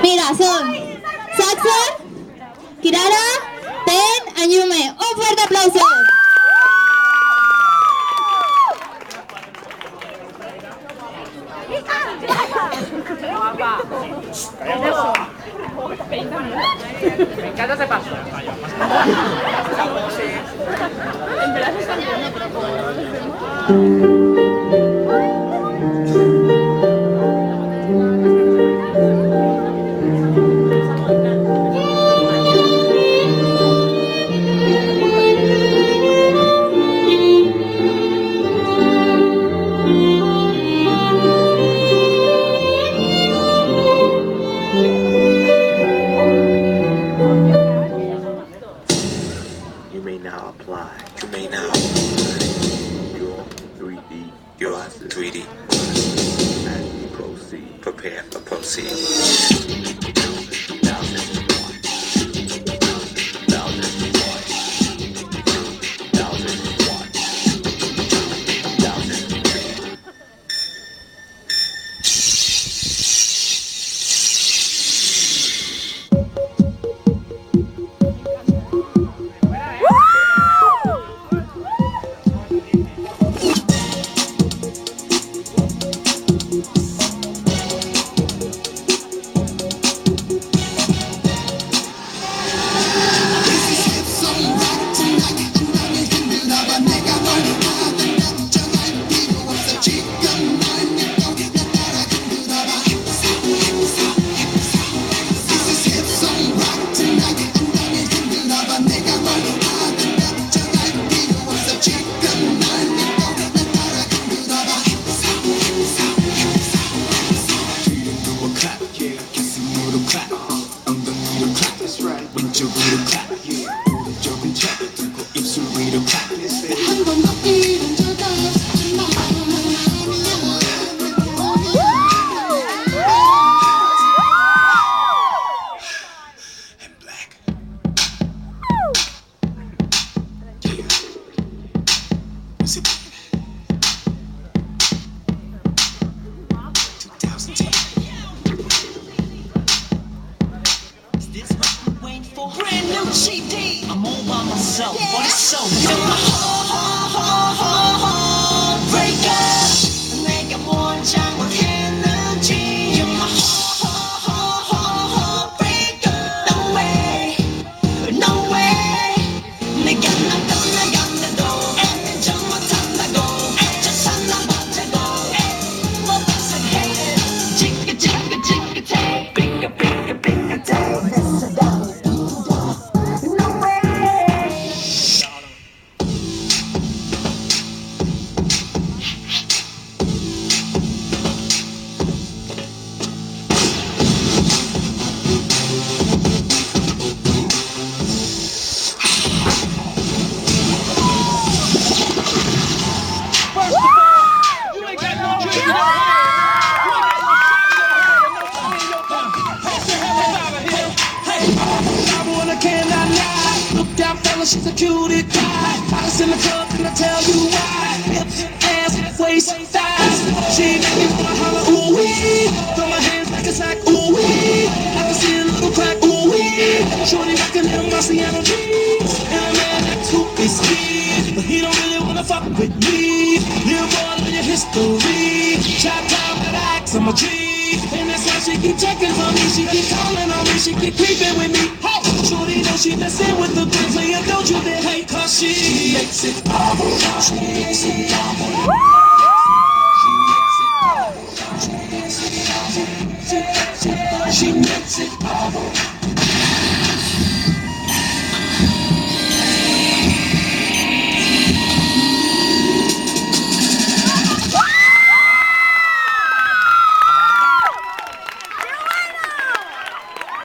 Mira, son Saxor, Kirara, Paine and Yume. Un fuerte aplauso. Me encanta ese paso. You may now apply. You may now apply your 3D, your 3D. As we proceed, prepare for proceed. She's a cutie pie. I was in the club and I tell you why. Hips, ass, waist, thighs. She make me wanna holler, ooh wee. Throw my hands like it's like ooh wee. I can see a little crack, ooh wee. Shorty rockin' them Marciano jeans. And a man that's who is speed, but he don't really wanna fuck with me. Little boy, learn your history. Chop top that axe on my tree. And that's why she keep checking for me. She keep calling on me. She keep creeping with me. Hey, shorty know she messin' with the good player. Don't you dare hate, cause she makes it bubble. She makes it bubble. She makes it bubble.